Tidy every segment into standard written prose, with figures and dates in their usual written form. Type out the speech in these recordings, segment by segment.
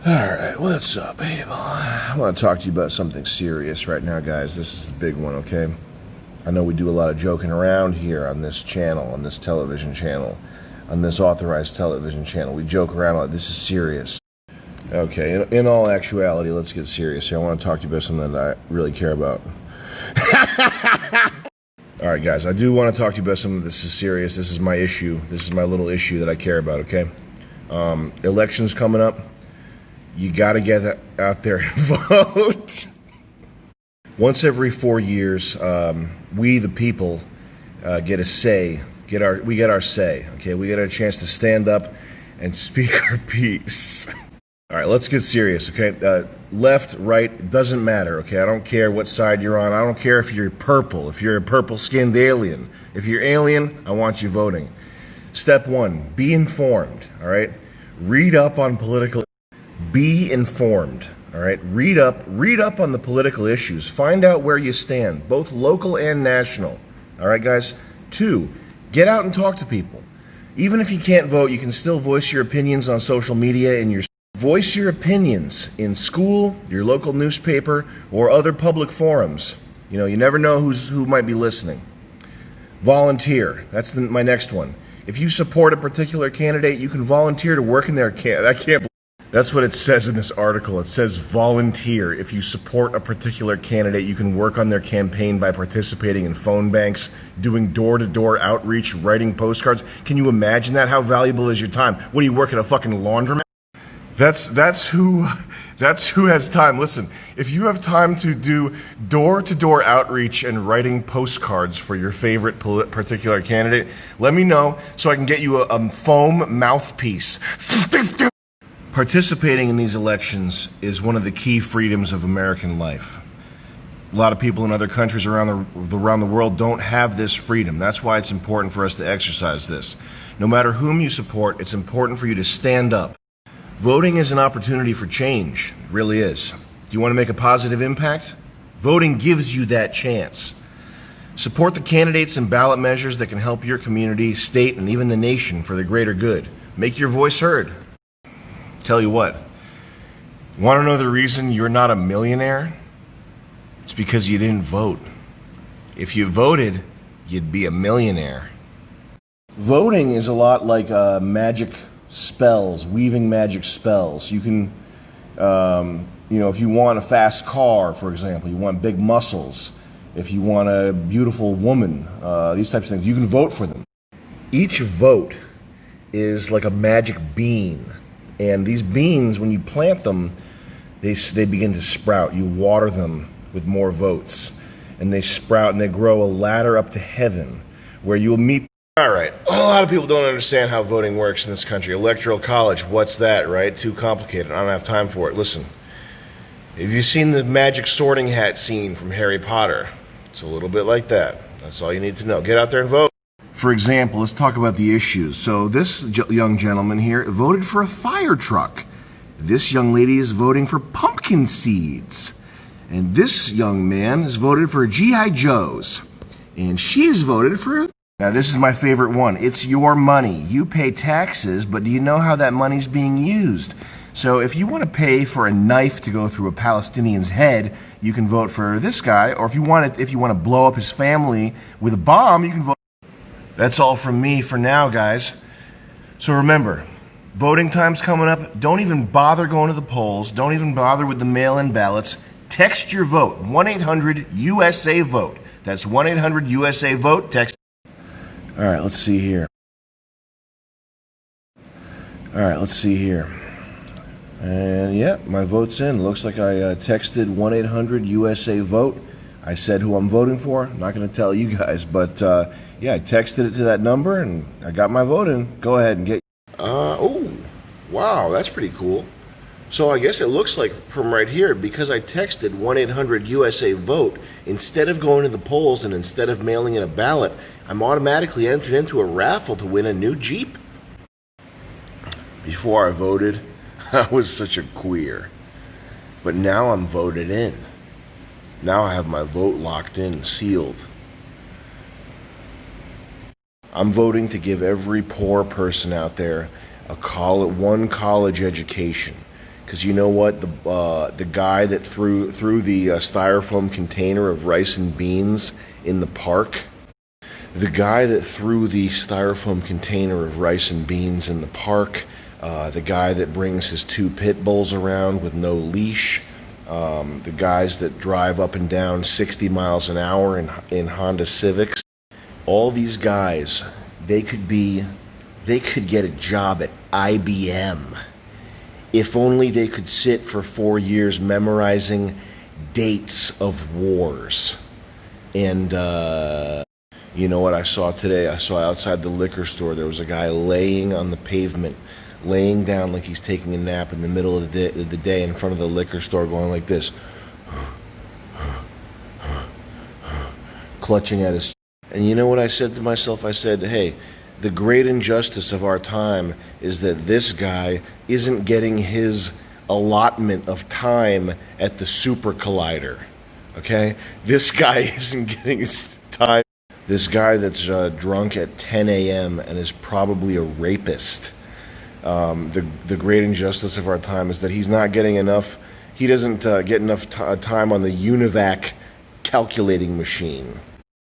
Alright, what's up, people? I want to talk to you about something serious right now, guys. This is the big one, okay? I know we do a lot of joking around here on this channel, on this television channel, on this authorized television channel. We joke around a lot. This is serious. Okay, in all actuality, let's get serious here. I want to talk to you about something that I really care about. Alright, guys, I do want to talk to you about something. This is serious. This is my issue. This is my little issue that I care about, okay? Elections coming up. You gotta get out there and vote. Once every 4 years, we the people get a say. We get our say. Okay, we get our chance to stand up and speak our piece. All right, let's get serious. Okay, left, right, doesn't matter. Okay, I don't care what side you're on. I don't care if you're purple. If you're a purple-skinned alien. If you're alien, I want you voting. Step one: be informed. All right, read up on political. Be informed, all right? Read up on the political issues. Find out where you stand, both local and national. All right, guys? 2, get out and talk to people. Even if you can't vote, you can still voice your opinions on social media and voice your opinions in school, your local newspaper, or other public forums. You know, you never know who might be listening. Volunteer. That's my next one. If you support a particular candidate, you can volunteer to work in their That's what it says in this article. It says volunteer. If you support a particular candidate, you can work on their campaign by participating in phone banks, doing door-to-door outreach, writing postcards. Can you imagine that? How valuable is your time? What, do you work at a fucking laundromat? That's who has time. Listen, if you have time to do door-to-door outreach and writing postcards for your favorite particular candidate, let me know so I can get you a foam mouthpiece. Participating in these elections is one of the key freedoms of American life. A lot of people in other countries around the world don't have this freedom. That's why it's important for us to exercise this. No matter whom you support, it's important for you to stand up. Voting is an opportunity for change. It really is. Do you want to make a positive impact? Voting gives you that chance. Support the candidates and ballot measures that can help your community, state, and even the nation for the greater good. Make your voice heard. Tell you what, want to know the reason you're not a millionaire? It's because you didn't vote. If you voted, you'd be a millionaire. Voting is a lot like magic spells, weaving magic spells. You can, if you want a fast car, for example, you want big muscles, if you want a beautiful woman, these types of things, you can vote for them. Each vote is like a magic bean. And these beans, when you plant them, they begin to sprout. You water them with more votes. And they sprout and they grow a ladder up to heaven where you'll meet. All right. A lot of people don't understand how voting works in this country. Electoral college, what's that, right? Too complicated. I don't have time for it. Listen, have you seen the magic sorting hat scene from Harry Potter? It's a little bit like that. That's all you need to know. Get out there and vote. For example, let's talk about the issues. So this young gentleman here voted for a fire truck. This young lady is voting for pumpkin seeds. And this young man has voted for G.I. Joes. And she's voted for... Now this is my favorite one. It's your money. You pay taxes, but do you know how that money's being used? So if you want to pay for a knife to go through a Palestinian's head, you can vote for this guy. Or if you want to blow up his family with a bomb, you can vote. That's all from me for now, guys. So remember, voting time's coming up. Don't even bother going to the polls. Don't even bother with the mail-in ballots. Text your vote. 1-800-USA-VOTE. That's 1-800-USA-VOTE. Text. All right, let's see here. And yeah, my vote's in. Looks like I texted 1-800-USA-VOTE. I said who I'm voting for. I'm not going to tell you guys, but yeah, I texted it to that number and I got my vote in. Go ahead and get. Oh, wow, that's pretty cool. So I guess it looks like from right here, because I texted 1-800-USA-VOTE, instead of going to the polls and instead of mailing in a ballot, I'm automatically entered into a raffle to win a new Jeep. Before I voted, I was such a queer. But now I'm voted in. Now I have my vote locked in, sealed. I'm voting to give every poor person out there one college education. Because you know what, the guy that threw the styrofoam container of rice and beans in the park, the guy that threw the styrofoam container of rice and beans in the park, the guy that brings his 2 pit bulls around with no leash, the guys that drive up and down 60 miles an hour in Honda Civics, all these guys, they could get a job at IBM. If only they could sit for 4 years memorizing dates of wars. And you know what I saw today? I saw outside the liquor store, there was a guy laying on the pavement, laying down like he's taking a nap in the middle of the day in front of the liquor store, going like this, clutching at his... And you know what I said to myself? I said, hey, the great injustice of our time is that this guy isn't getting his allotment of time at the super collider. Okay? This guy isn't getting his time. This guy that's drunk at 10 a.m. and is probably a rapist. The great injustice of our time is that he's not getting enough. He doesn't get enough time on the UNIVAC calculating machine.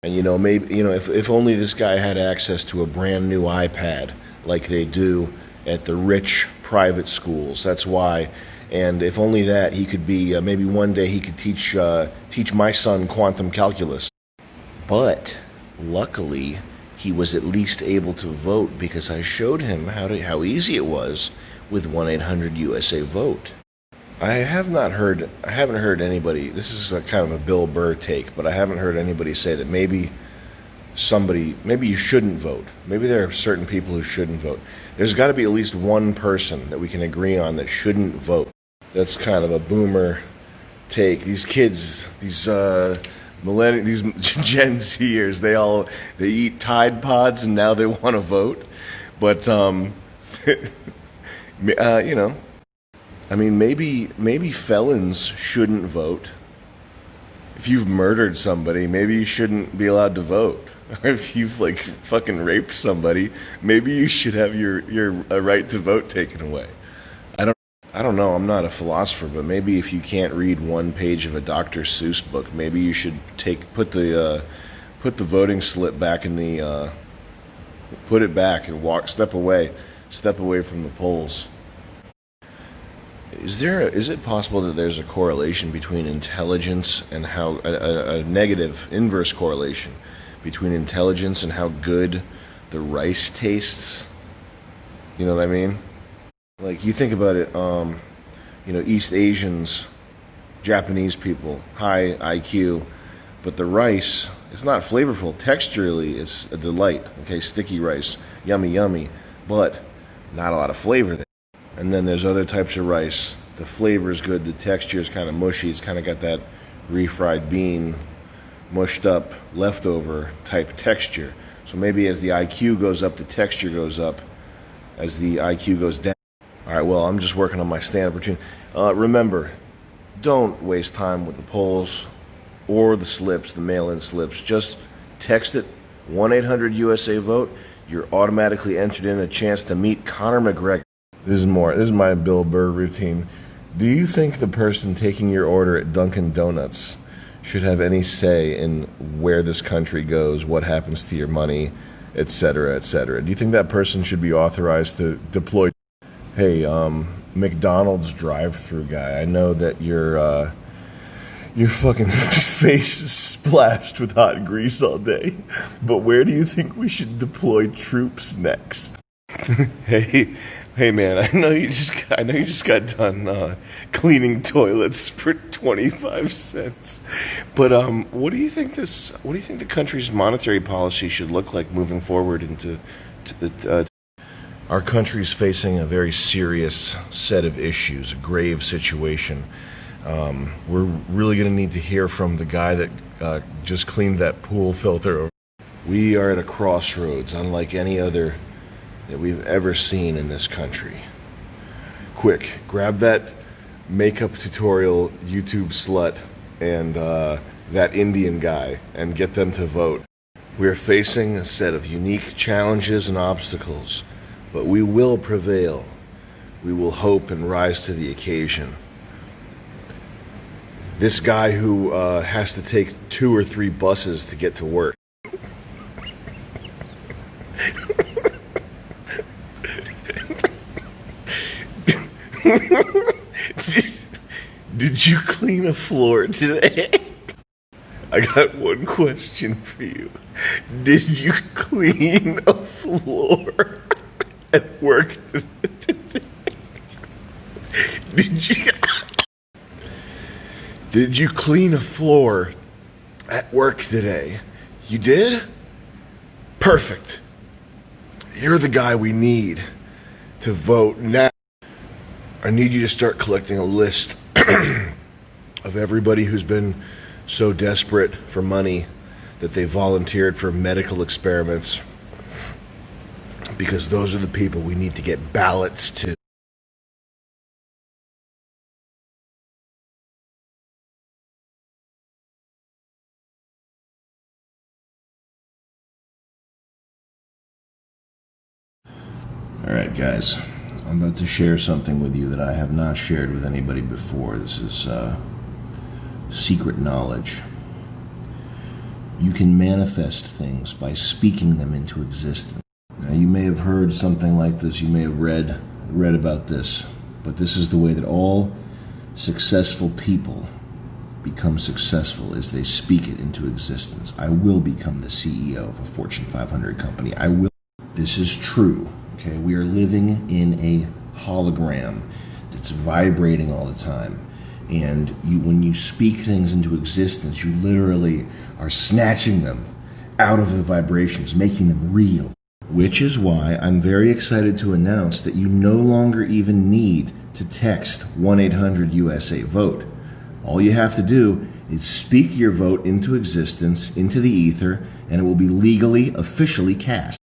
And maybe if only this guy had access to a brand new iPad like they do at the rich private schools. That's why. And if only that, he could be maybe one day he could teach my son quantum calculus. But luckily, he was at least able to vote because I showed him how easy it was with 1-800-USA-VOTE. I haven't heard anybody, this is a kind of a Bill Burr take, but I haven't heard anybody say that maybe you shouldn't vote. Maybe there are certain people who shouldn't vote. There's got to be at least one person that we can agree on that shouldn't vote. That's kind of a boomer take. These kids, these these Gen Zers, they eat Tide Pods and now they want to vote. But I mean, maybe felons shouldn't vote. If you've murdered somebody, maybe you shouldn't be allowed to vote. Or if you've fucking raped somebody, maybe you should have your right to vote taken away. I don't know. I'm not a philosopher, but maybe if you can't read one page of a Dr. Seuss book, maybe you should put the voting slip back in the put it back and step away from the polls. Is it possible that there's a correlation between intelligence and how a negative inverse correlation between intelligence and how good the rice tastes? You know what I mean? Like, you think about it, East Asians, Japanese people, high IQ, but the rice, it's not flavorful. Texturally, it's a delight. Okay, sticky rice, yummy, yummy, but not a lot of flavor there. And then there's other types of rice. The flavor is good. The texture is kind of mushy. It's kind of got that refried bean, mushed up, leftover type texture. So maybe as the IQ goes up, the texture goes up. As the IQ goes down. All right, well, I'm just working on my stand-up routine. Remember, don't waste time with the polls or the slips, the mail-in slips. Just text it, 1-800-USA-VOTE. You're automatically entered in a chance to meet Conor McGregor. This is my Bill Burr routine. Do you think the person taking your order at Dunkin' Donuts should have any say in where this country goes, what happens to your money, etc., etc.? Do you think that person should be authorized to deploy? Hey, McDonald's drive-through guy, I know that your fucking face is splashed with hot grease all day, but where do you think we should deploy troops next? Hey man, I know you just got done cleaning toilets for 25 cents. But what do you think the country's monetary policy should look like moving forward into the our country's facing a very serious set of issues, a grave situation. We're really going to need to hear from the guy that just cleaned that pool filter. We are at a crossroads unlike any other that we've ever seen in this country. Quick, grab that makeup tutorial YouTube slut and that Indian guy and get them to vote. We're facing a set of unique challenges and obstacles, but we will prevail. we will hope and rise to the occasion. This guy who has to take 2 or 3 buses to get to work. Did you clean a floor today? I got one question for you. Did you clean a floor at work today? Did you clean a floor at work today? You did? Perfect. You're the guy we need to vote now. I need you to start collecting a list of everybody who's been so desperate for money that they volunteered for medical experiments, because those are the people we need to get ballots to. Alright guys, I'm about to share something with you that I have not shared with anybody before. This is secret knowledge. You can manifest things by speaking them into existence. Now you may have heard something like this, you may have read about this, but this is the way that all successful people become successful, is they speak it into existence. I will become the CEO of a Fortune 500 company. I will. This is true. Okay, we are living in a hologram that's vibrating all the time. And when you speak things into existence, you literally are snatching them out of the vibrations, making them real. Which is why I'm very excited to announce that you no longer even need to text 1-800-USA-VOTE. All you have to do is speak your vote into existence, into the ether, and it will be legally, officially cast.